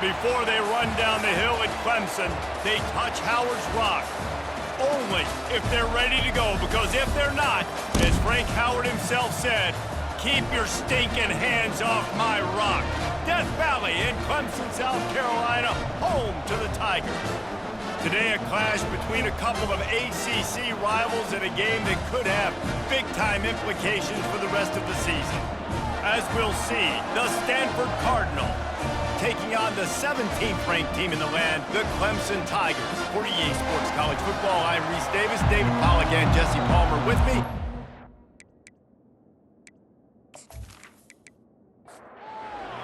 Before they run down the hill at Clemson, they touch Howard's rock. Only if they're ready to go, because if they're not, as Frank Howard himself said, keep your stinking hands off my rock. Death Valley in Clemson, South Carolina, home to the Tigers. Today, a clash between a couple of ACC rivals in a game that could have big-time implications for the rest of the season. As we'll see, the Stanford Cardinal taking on the 17th ranked team in the land, the Clemson Tigers. For EA Sports College Football, I'm Reese Davis, David Pollack, and Jesse Palmer with me.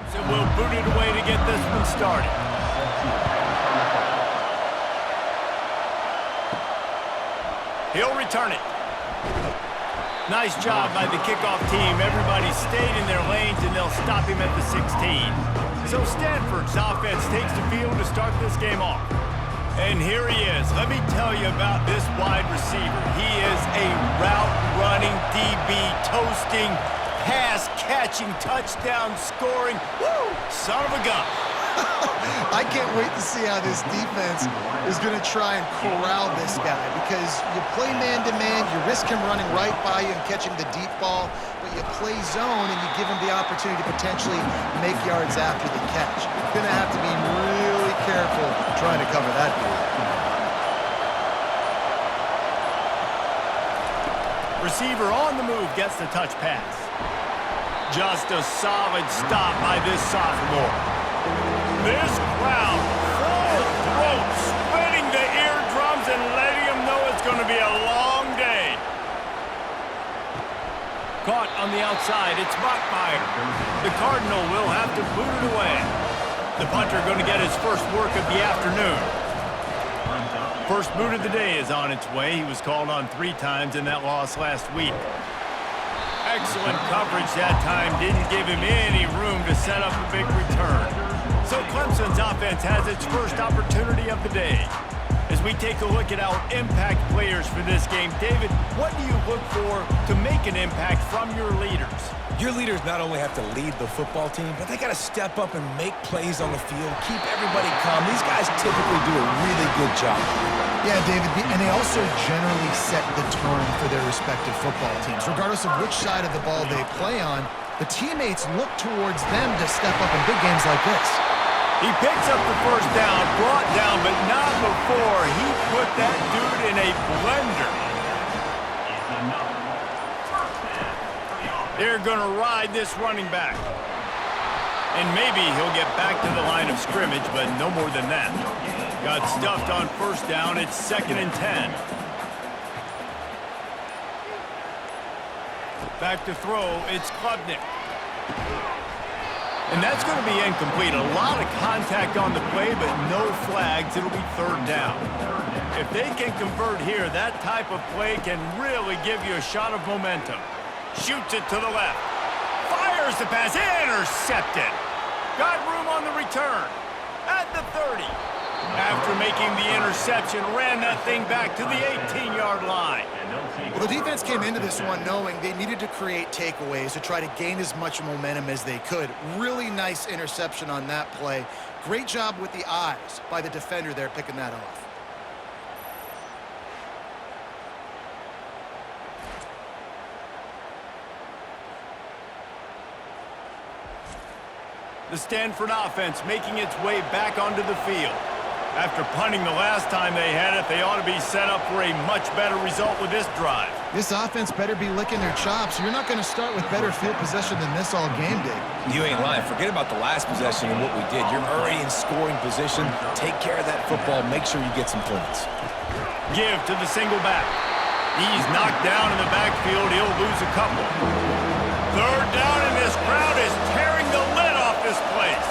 So we'll boot it away to get this one started. He'll return it. Nice job by the kickoff team. Everybody stayed in their lanes, and they'll stop him at the 16. So Stanford's offense takes the field to start this game off. And here he is. Let me tell you about this wide receiver. He is a route-running DB, toasting, pass-catching, touchdown-scoring, son of a gun. I can't wait to see how this defense is going to try and corral this guy, because you play man-to-man, you risk him running right by you and catching the deep ball, but you play zone and you give him the opportunity to potentially make yards after the catch. You're going to have to be really careful trying to cover that dude. Receiver on the move gets the touch pass. Just a solid stop by this sophomore. This crowd, full throat, splitting the eardrums and letting them know it's going to be a long day. Caught on the outside, it's Bachmeier. The Cardinal will have to boot it away. The punter going to get his first work of the afternoon. First boot of the day is on its way. He was called on 3 times in that loss last week. Excellent coverage that time. Didn't give him any room to set up a big return. So Clemson's offense has its first opportunity of the day. As we take a look at our impact players for this game, David, what do you look for to make an impact from your leaders? Your leaders not only have to lead the football team, but they got to step up and make plays on the field, keep everybody calm. These guys typically do a really good job. Yeah, David, and they also generally set the tone for their respective football teams. Regardless of which side of the ball they play on, the teammates look towards them to step up in big games like this. He picks up the first down, brought down, but not before he put that dude in a blender. They're going to ride this running back. And maybe he'll get back to the line of scrimmage, but no more than that. Got stuffed on first down. It's 2nd and 10. Back to throw. It's Klubnik. And that's going to be incomplete. A lot of contact on the play, but no flags. It'll be 3rd down. If they can convert here, that type of play can really give you a shot of momentum. Shoots it to the left. Fires the pass. Intercepted. Got room on the return. At the 30. After making the interception, ran that thing back to the 18-yard line. Well, the defense came into this one knowing they needed to create takeaways to try to gain as much momentum as they could. Really nice interception on that play. Great job with the eyes by the defender there picking that off. The Stanford offense making its way back onto the field. After punting the last time they had it, they ought to be set up for a much better result with this drive. This offense better be licking their chops. You're not going to start with better field possession than this all game, Dave. You ain't lying. Forget about the last possession and what we did. You're already in scoring position. Take care of that football. Make sure you get some points. Give to the single back. He's knocked down in the backfield. He'll lose a couple. 3rd down, and this crowd is tearing the lid off this place.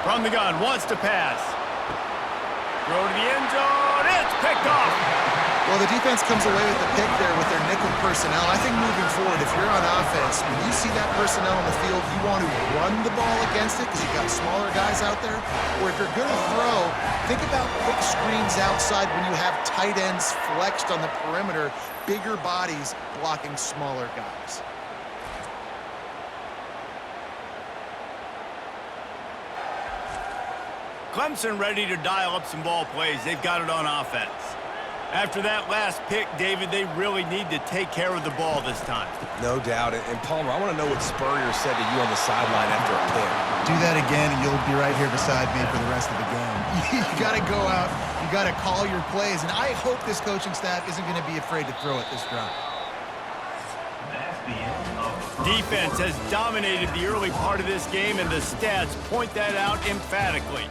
From the gun, wants to pass. Throw to the end zone. It's picked off. Well, the defense comes away with the pick there with their nickel personnel. I think moving forward, if you're on offense, when you see that personnel on the field, you want to run the ball against it because you've got smaller guys out there. Or if you're going to throw, think about quick screens outside when you have tight ends flexed on the perimeter, bigger bodies blocking smaller guys. Clemson ready to dial up some ball plays. They've got it on offense. After that last pick, David, they really need to take care of the ball this time. No doubt. And Palmer, I want to know what Spurrier said to you on the sideline after a pick. Do that again, and you'll be right here beside me for the rest of the game. You got to go out. You got to call your plays. And I hope this coaching staff isn't going to be afraid to throw it this drive. Defense has dominated the early part of this game, and the stats point that out emphatically.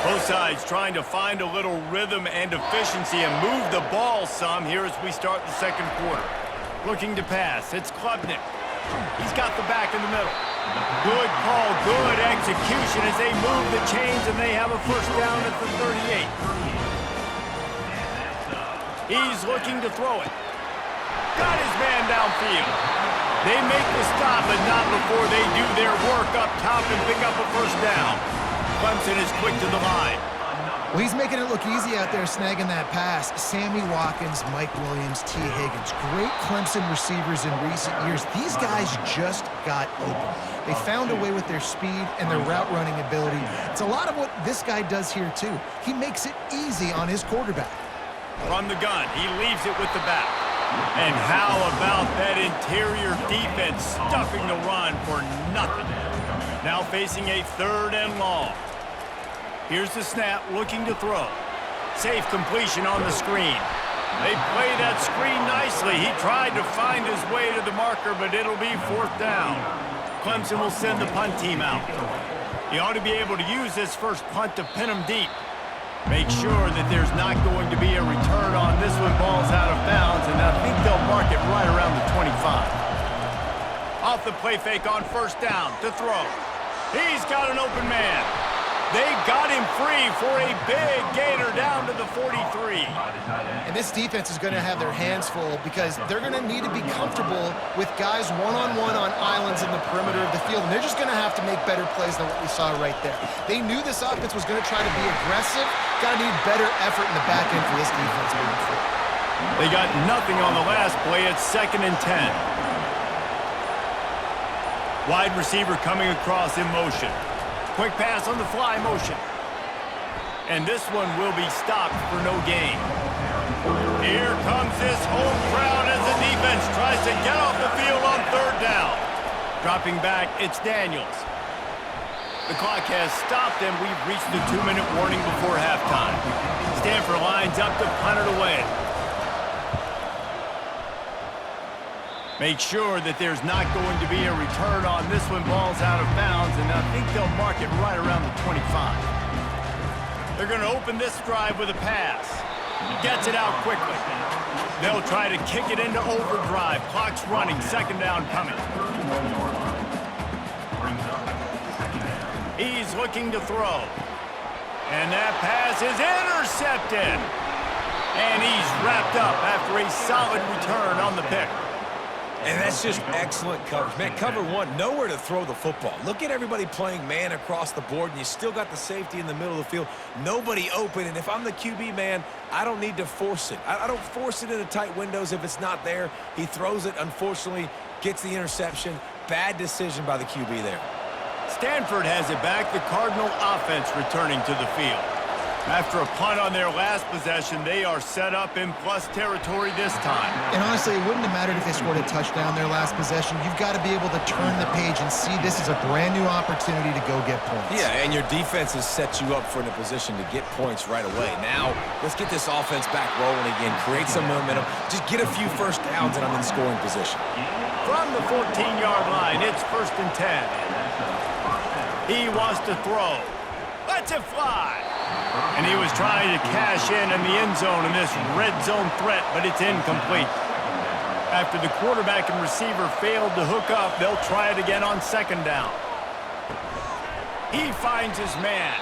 Both sides trying to find a little rhythm and efficiency and move the ball some here as we start the second quarter. Looking to pass. It's Klubnik. He's got the back in the middle. Good call, good execution as they move the chains and they have a first down at the 38. He's looking to throw it. Got his man downfield. They make the stop, but not before they do their work up top and pick up a first down. Clemson is quick to the line. Well, he's making it look easy out there snagging that pass. Sammy Watkins, Mike Williams, T. Higgins. Great Clemson receivers in recent years. These guys just got open. They found a way with their speed and their route running ability. It's a lot of what this guy does here, too. He makes it easy on his quarterback. From the gun, he leaves it with the back. And how about that interior defense stuffing the run for nothing? Now facing a 3rd and long. Here's the snap, looking to throw. Safe completion on the screen. They play that screen nicely. He tried to find his way to the marker, but it'll be 4th down. Clemson will send the punt team out. He ought to be able to use this first punt to pin him deep. Make sure that there's not going to be a return on this one. Ball's out of bounds, and I think they'll mark it right around the 25. Off the play fake on first down to throw. He's got an open man. They got him free for a big gainer down to the 43. And this defense is going to have their hands full because they're going to need to be comfortable with guys one-on-one on islands in the perimeter of the field. And they're just going to have to make better plays than what we saw right there. They knew this offense was going to try to be aggressive. Got to need better effort in the back end for this defense moving forward. They got nothing on the last play. It's 2nd and 10. Wide receiver coming across in motion. Quick pass on the fly motion. And this one will be stopped for no gain. Here comes this home crowd as the defense tries to get off the field on 3rd down. Dropping back, it's Daniels. The clock has stopped and we've reached the 2-minute warning before halftime. Stanford lines up to punt it away. Make sure that there's not going to be a return on this one. Ball's out of bounds, and I think they'll mark it right around the 25. They're going to open this drive with a pass. Gets it out quickly. They'll try to kick it into overdrive. Clock's running. 2nd down coming. He's looking to throw. And that pass is intercepted. And he's wrapped up after a solid return on the pick. And that's just excellent coverage. Man, cover one, nowhere to throw the football. Look at everybody playing man across the board, and you still got the safety in the middle of the field. Nobody open, and if I'm the QB, man, I don't need to force it. I don't force it into tight windows if it's not there. He throws it, unfortunately, gets the interception. Bad decision by the QB there. Stanford has it back. The Cardinal offense returning to the field. After a punt on their last possession, they are set up in plus territory this time. And honestly, it wouldn't have mattered if they scored a touchdown their last possession. You've got to be able to turn the page and see this is a brand new opportunity to go get points. Yeah, and your defense has set you up for in a position to get points right away. Now, let's get this offense back rolling again, create some momentum, just get a few first downs, and I'm in scoring position. From the 14-yard line, it's 1st and 10. He wants to throw. Lets it fly. And he was trying to cash in the end zone in this red zone threat, but it's incomplete. After the quarterback and receiver failed to hook up, they'll try it again on 2nd down. He finds his man.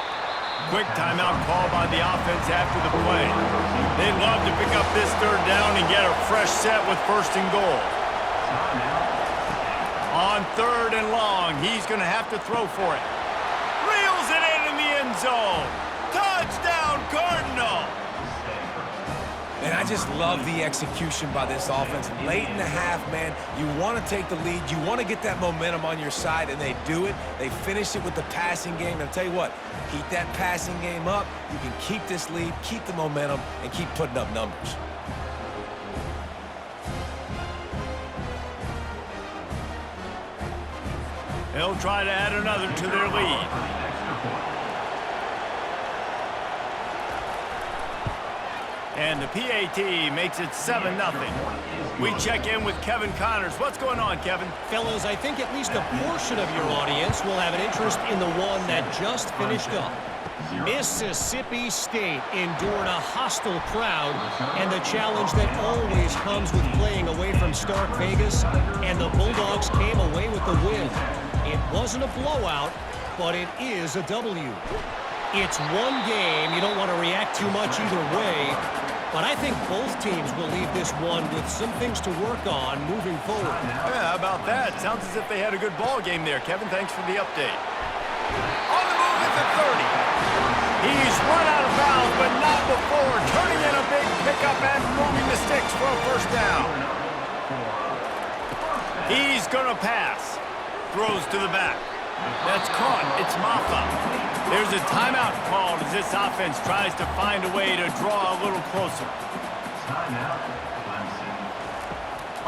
Quick timeout call by the offense after the play. They'd love to pick up this 3rd down and get a fresh set with 1st and goal. On 3rd and long, he's going to have to throw for it. Reels it in the end zone. Touchdown, Cardinal! And I just love the execution by this offense. Late in the half, man, you want to take the lead. You want to get that momentum on your side, and they do it. They finish it with the passing game. And I'll tell you what, keep that passing game up. You can keep this lead, keep the momentum, and keep putting up numbers. They'll try to add another to their lead. And the PAT makes it 7-0. We check in with Kevin Connors. What's going on, Kevin? Fellas, I think at least a portion of your audience will have an interest in the one that just finished up. Mississippi State endured a hostile crowd and the challenge that always comes with playing away from Stark Vegas, and the Bulldogs came away with the win. It wasn't a blowout, but it is a W. It's one game. You don't want to react too much either way, but I think both teams will leave this one with some things to work on moving forward. Yeah, how about that? Sounds as if they had a good ball game there. Kevin, thanks for the update. On the move at the 30. He's run out of bounds, but not before turning in a big pickup and moving the sticks for a first down. He's going to pass. Throws to the back. That's caught. It's Maffa. There's a timeout called as this offense tries to find a way to draw a little closer.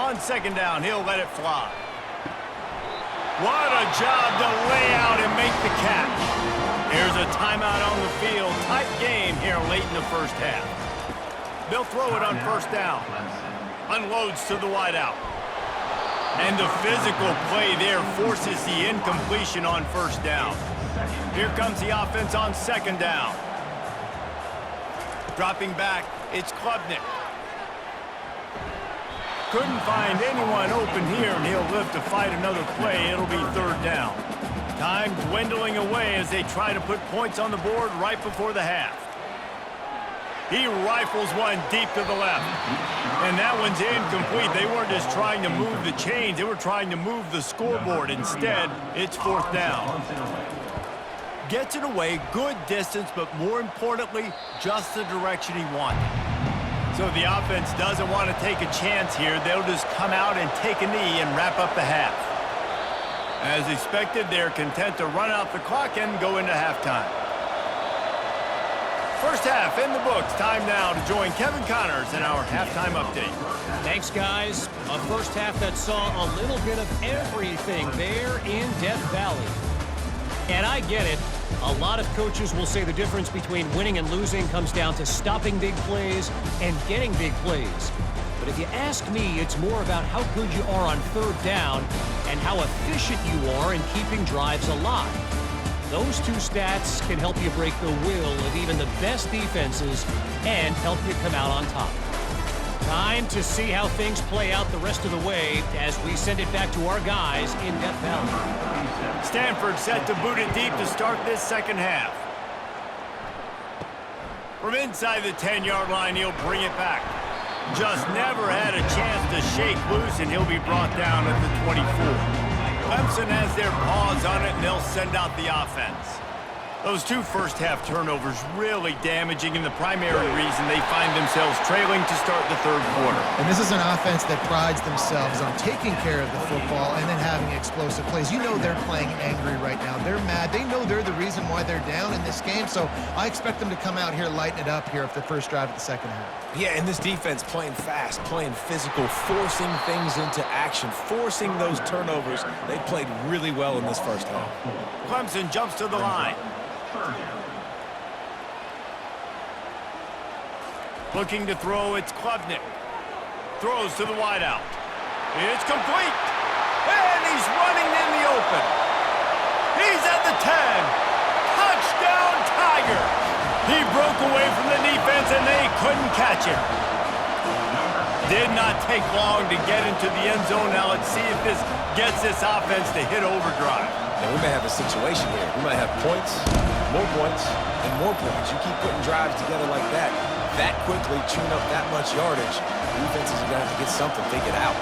On second down, he'll let it fly. What a job to lay out and make the catch. Here's a timeout on the field. Tight game here late in the first half. They'll throw it on first down. Unloads to the wideout. And the physical play there forces the incompletion on first down. Here comes the offense on second down. Dropping back, it's Klubnik. Couldn't find anyone open here, and he'll live to fight another play. It'll be third down. Time dwindling away as they try to put points on the board right before the half. He rifles one deep to the left. And that one's incomplete. They weren't just trying to move the chains. They were trying to move the scoreboard. Instead, it's fourth down. Gets it away, good distance, but more importantly, just the direction he wanted. So the offense doesn't want to take a chance here. They'll just come out and take a knee and wrap up the half. As expected, they're content to run out the clock and go into halftime. First half in the books. Time now to join Kevin Connors in our halftime update. Thanks, guys. A first half that saw a little bit of everything there in Death Valley. And I get it. A lot of coaches will say the difference between winning and losing comes down to stopping big plays and getting big plays. But if you ask me, it's more about how good you are on third down and how efficient you are in keeping drives alive. Those two stats can help you break the will of even the best defenses and help you come out on top. Time to see how things play out the rest of the way as we send it back to our guys in Death Valley. Stanford set to boot it deep to start this second half. From inside the 10-yard line, he'll bring it back. Just never had a chance to shake loose, and he'll be brought down at the 24. Clemson has their paws on it, and they'll send out the offense. Those two first-half turnovers really damaging, and the primary reason they find themselves trailing to start the third quarter. And this is an offense that prides themselves on taking care of the football and then having explosive plays. You know they're playing angry right now. They're mad. They know they're the reason why they're down in this game, so I expect them to come out here, lighten it up here for the first drive of the second half. Yeah, and this defense playing fast, playing physical, forcing things into action, forcing those turnovers. They played really well in this first half. Clemson jumps to the line. Looking to throw, it's Klubnik. Throws to the wideout. It's complete. And he's running in the open. He's at the 10. Touchdown, Tiger. He broke away from the defense, and they couldn't catch him. Did not take long to get into the end zone. Now let's see if this gets this offense to hit overdrive. Now, we may have a situation here. We might have points, and more points. You keep putting drives together like that quickly, tune up that much yardage, defenses are going to have to get something figured out.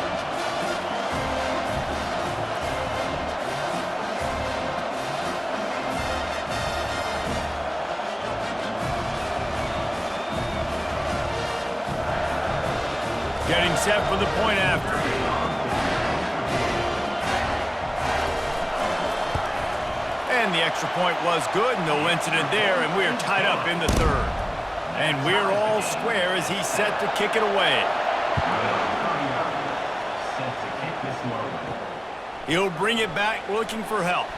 getting set for the point after. And the extra point was good. No incident there, and we're tied up in the third. And we're all square as he's set to kick it away. He'll bring it back looking for help.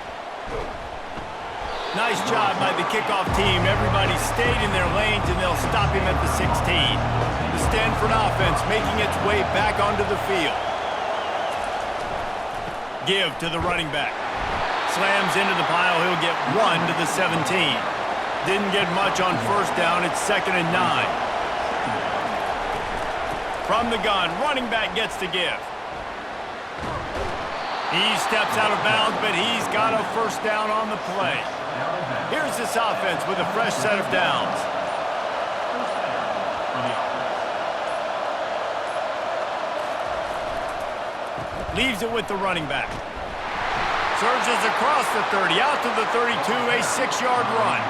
Nice job by the kickoff team. Everybody stayed in their lanes, and they'll stop him at the 16. The Stanford offense making its way back onto the field. Give to the running back. Slams into the pile. He'll get 1 to the 17. Didn't get much on first down. It's 2nd and 9. From the gun, running back gets to give. He steps out of bounds, but he's got a first down on the play. Here's this offense with a fresh set of downs. Leaves it with the running back. Surges across the 30, out to the 32, a 6-yard run.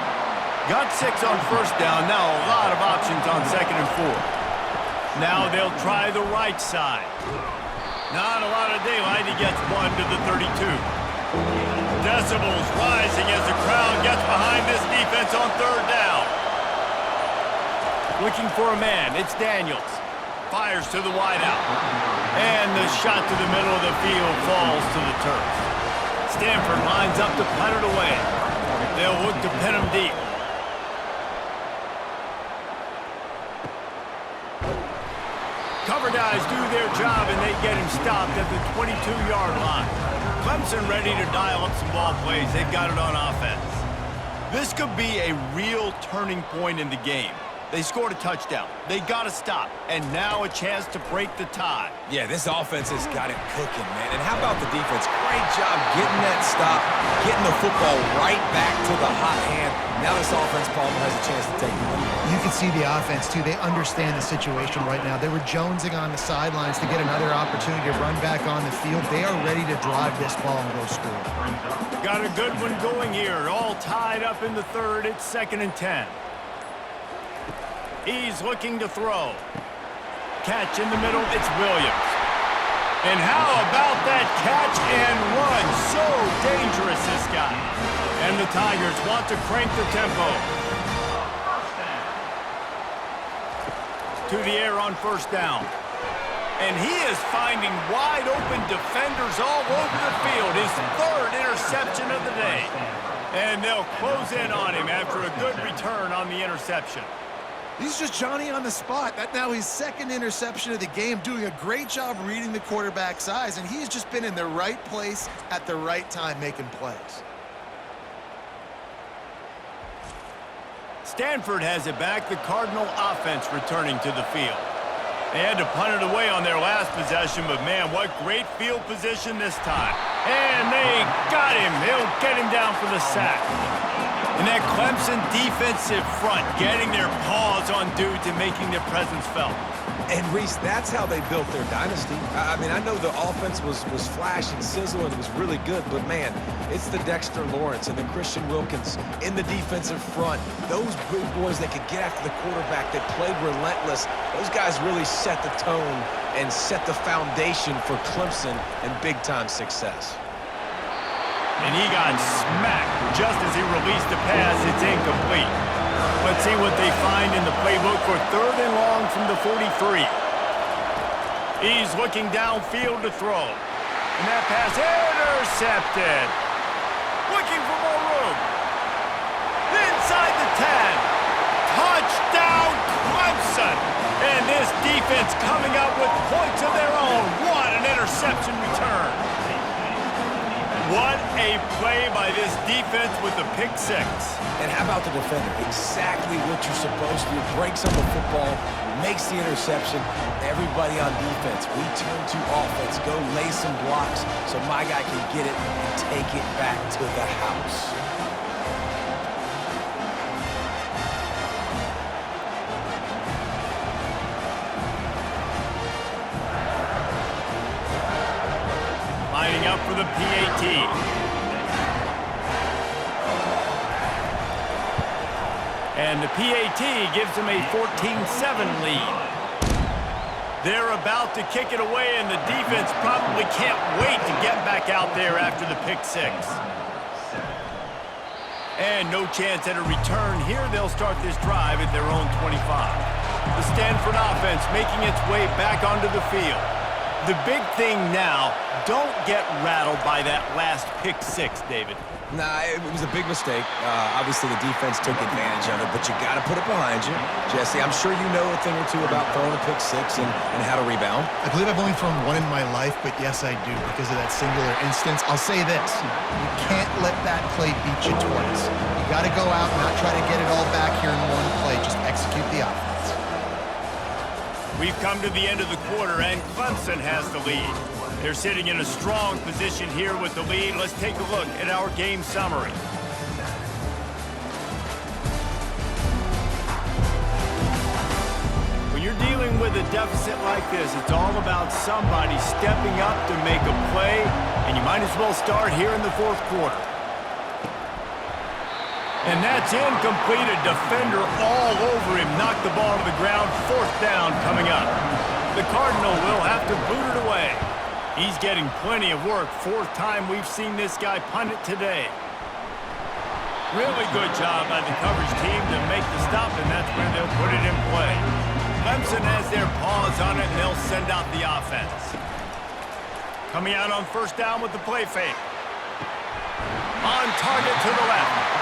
Got 6 on first down, now a lot of options on 2nd and 4. Now they'll try the right side. Not a lot of daylight, he gets 1 to the 32. Decibels rising as the crowd gets behind this defense on 3rd down. Looking for a man, it's Daniels. Fires to the wideout. And the shot to the middle of the field falls to the turf. Stanford lines up to punt it away. They'll look to pin him deep. Cover guys do their job, and they get him stopped at the 22-yard line. Clemson ready to dial up some ball plays. They've got it on offense. This could be a real turning point in the game. They scored a touchdown. They got to stop. And now a chance to break the tie. Yeah, this offense has got it cooking, man. And how about the defense? Great job getting that stop, getting the football right back to the hot hand. Now this offense, Palmer, has a chance to take the lead. You can see the offense, too. They understand the situation right now. They were jonesing on the sidelines to get another opportunity to run back on the field. They are ready to drive this ball and go score. Got a good one going here. All tied up in the third. It's 2nd and 10. He's looking to throw. Catch in the middle, it's Williams. And how about that catch and run? So dangerous, this guy. And the Tigers want to crank the tempo. To the air on first down. And he is finding wide open defenders all over the field. His 3rd interception of the day. And they'll close in on him after a good return on the interception. He's just Johnny on the spot. That now his 2nd interception of the game, doing a great job reading the quarterback's eyes, and he's just been in the right place at the right time making plays. Stanford has it back. The Cardinal offense returning to the field. They had to punt it away on their last possession, but man, what great field position this time. And they got him. They'll get him down for the sack. And that Clemson defensive front getting their paws on dudes and making their presence felt. And, Reese, that's how they built their dynasty. I mean, I know the offense was flash and sizzle and it was really good, but, man, it's the Dexter Lawrence and the Christian Wilkins in the defensive front. Those big boys that could get after the quarterback, that played relentless, those guys really set the tone and set the foundation for Clemson and big-time success. And he got smacked just as he released the pass. It's incomplete. Let's see what they find in the playbook for 3rd and long from the 43. He's looking downfield to throw. And that pass intercepted. Looking for more room. Inside the 10. Touchdown Clemson. And this defense coming up with points of their own. What an interception return. What a play by this defense with the pick 6. And how about the defender? Exactly what you're supposed to do. Breaks up the football, makes the interception. Everybody on defense, we turn to offense. Go lay some blocks so my guy can get it and take it back to the house. Lining up for the PAT. And the PAT gives them a 14-7 lead. They're about to kick it away, and the defense probably can't wait to get back out there after the pick six. And no chance at a return here. They'll start this drive at their own 25. The Stanford offense making its way back onto the field. The big thing now, don't get rattled by that last pick six, David. Nah, it was a big mistake. Obviously, the defense took advantage of it, but you got to put it behind you. Jesse, I'm sure you know a thing or two about throwing a pick six and how to rebound. I believe I've only thrown one in my life, but yes, I do, because of that singular instance. I'll say this. You can't let that play beat you twice. You got to go out and not try to get it all back here in one play. Just execute the offense. We've come to the end of the quarter, and Clemson has the lead. They're sitting in a strong position here with the lead. Let's take a look at our game summary. When you're dealing with a deficit like this, it's all about somebody stepping up to make a play, and you might as well start here in the fourth quarter. And that's incomplete. A defender all over him. Knocked the ball to the ground. Fourth down coming up. The Cardinal will have to boot it away. He's getting plenty of work. Fourth time we've seen this guy punt it today. Really good job by the coverage team to make the stop, and that's where they'll put it in play. Clemson has their paws on it, and they'll send out the offense. Coming out on first down with the play fake. On target to the left.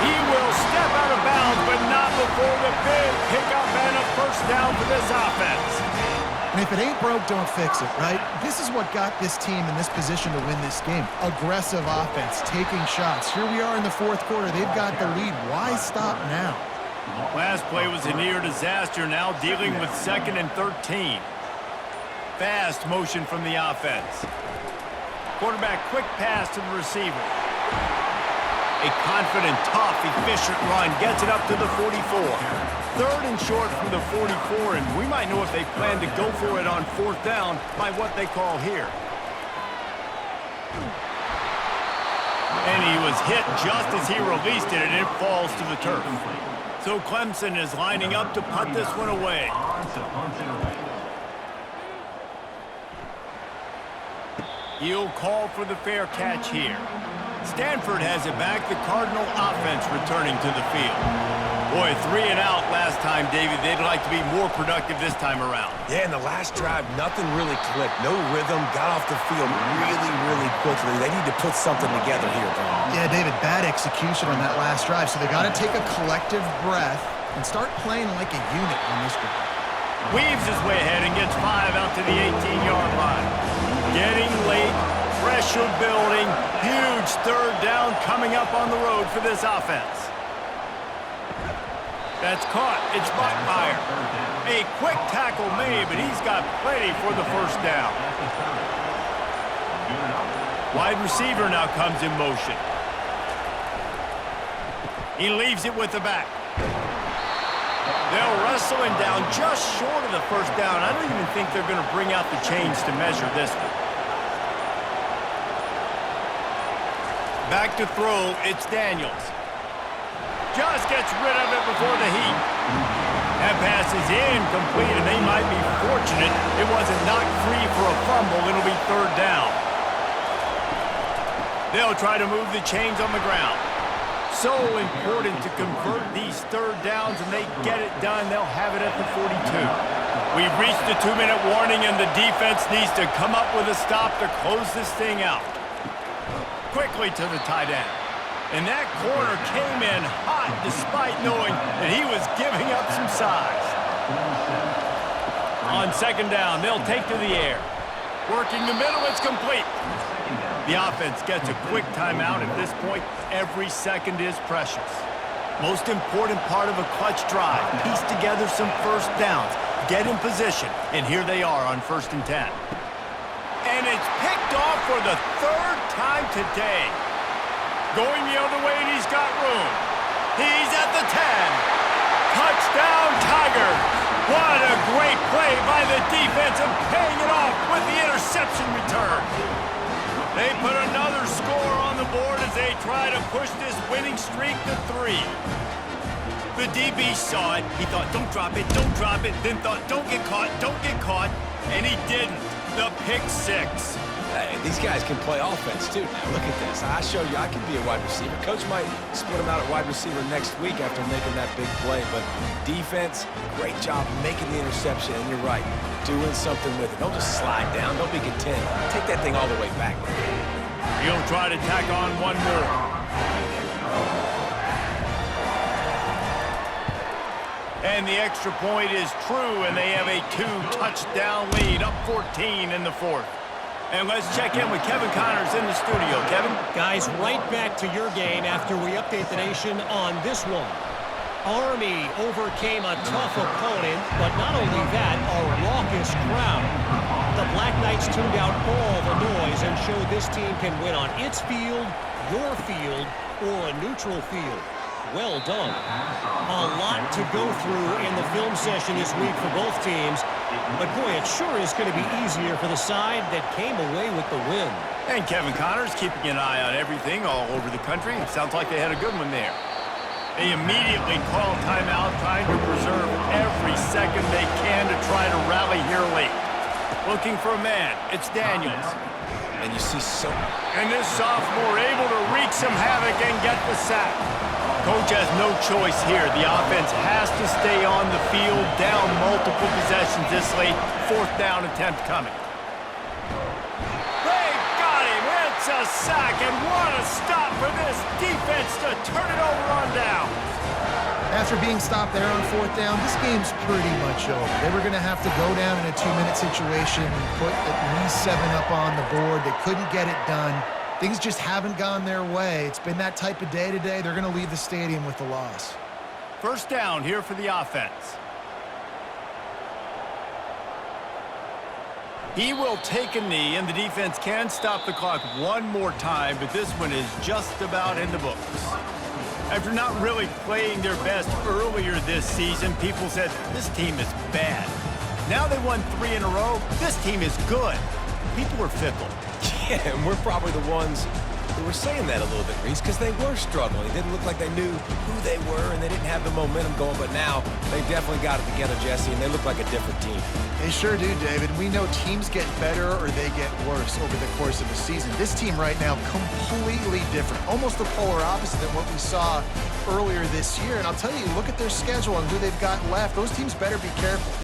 He will step out of bounds, but not before the big pickup and a first down for this offense. And if it ain't broke, don't fix it, right? This is what got this team in this position to win this game. Aggressive offense, taking shots. Here we are in the fourth quarter. They've got the lead. Why stop now? Last play was a near disaster. Now dealing with 2nd and 13. Fast motion from the offense. Quarterback quick pass to the receiver. A confident, tough, efficient run. Gets it up to the 44. 3rd and short from the 44, and we might know if they plan to go for it on 4th down by what they call here. And he was hit just as he released it, and it falls to the turf. So Clemson is lining up to punt this one away. He'll call for the fair catch here. Stanford has it back. The Cardinal offense returning to the field. Boy, 3 and out last time, David. They'd like to be more productive this time around. Yeah, in the last drive, nothing really clicked. No rhythm. Got off the field really quickly. They need to put something together here, Brian. Yeah, David, bad execution on that last drive. So they got to take a collective breath and start playing like a unit on this drive. Weaves his way ahead and gets 5 out to the 18-yard line. Getting late. Pressure building. Huge 3rd down coming up on the road for this offense. That's caught. It's Buckmeyer. A quick tackle made, but he's got plenty for the first down. Wide receiver now comes in motion. He leaves it with the back. They'll wrestle him down just short of the first down. I don't even think they're going to bring out the chains to measure this one. Back to throw, it's Daniels. Just gets rid of it before the heat. That pass is incomplete, and they might be fortunate it wasn't knocked free for a fumble. It'll be 3rd down. They'll try to move the chains on the ground. So important to convert these 3rd downs, and they get it done. They'll have it at the 42. We've reached the 2-minute warning, and the defense needs to come up with a stop to close this thing out. Quickly to the tight end. And that corner came in hot despite knowing that he was giving up some size. On 2nd down, they'll take to the air. Working the middle, it's complete. The offense gets a quick timeout. At this point, every second is precious. Most important part of a clutch drive. Piece together some first downs. Get in position. And here they are on 1st and 10. And it's picked off for the 3rd time today. Going the other way, and he's got room. He's at the 10. Touchdown, Tigers. What a great play by the defense, and paying it off with the interception return. They put another score on the board as they try to push this winning streak to 3. The DB saw it. He thought, don't drop it, don't drop it. Then thought, don't get caught. And he didn't. The pick six. Hey, these guys can play offense, too. Now, look at this. I show you I can be a wide receiver. Coach might split him out at wide receiver next week after making that big play. But defense, great job making the interception. And you're right, doing something with it. Don't just slide down. Don't be content. Take that thing all the way back. He'll try to tack on one more. And the extra point is true, and they have a 2-touchdown lead, up 14 in the fourth. And let's check in with Kevin Connors in the studio. Kevin? Guys, right back to your game after we update the nation on this one. Army overcame a tough opponent, but not only that, a raucous crowd. The Black Knights tuned out all the noise and showed this team can win on its field, your field, or a neutral field. Well done. A lot to go through in the film session this week for both teams. But, boy, it sure is going to be easier for the side that came away with the win. And Kevin Connors keeping an eye on everything all over the country. It sounds like they had a good one there. They immediately call timeout, trying to preserve every second they can to try to rally here late. Looking for a man. It's Daniels. And you see so... And this sophomore able to wreak some havoc and get the sack. Coach has no choice here. The offense has to stay on the field, down multiple possessions this late. 4th down attempt coming. They got him. It's a sack, and what a stop for this defense to turn it over on down. After being stopped there on 4th down, this game's pretty much over. They were going to have to go down in a 2-minute situation and put at least 7 up on the board. They couldn't get it done. Things just haven't gone their way. It's been that type of day today. They're going to leave the stadium with the loss. 1st down here for the offense. He will take a knee, and the defense can stop the clock one more time, but this one is just about in the books. After not really playing their best earlier this season, people said, this team is bad. Now they won 3 in a row. This team is good. People are fickle. Yeah, and we're probably the ones who were saying that a little bit, Reese, because they were struggling. It didn't look like they knew who they were, and they didn't have the momentum going. But now they definitely got it together, Jesse, and they look like a different team. They sure do, David. We know teams get better or they get worse over the course of the season. This team right now, completely different. Almost the polar opposite than what we saw earlier this year. And I'll tell you, look at their schedule and who they've got left. Those teams better be careful.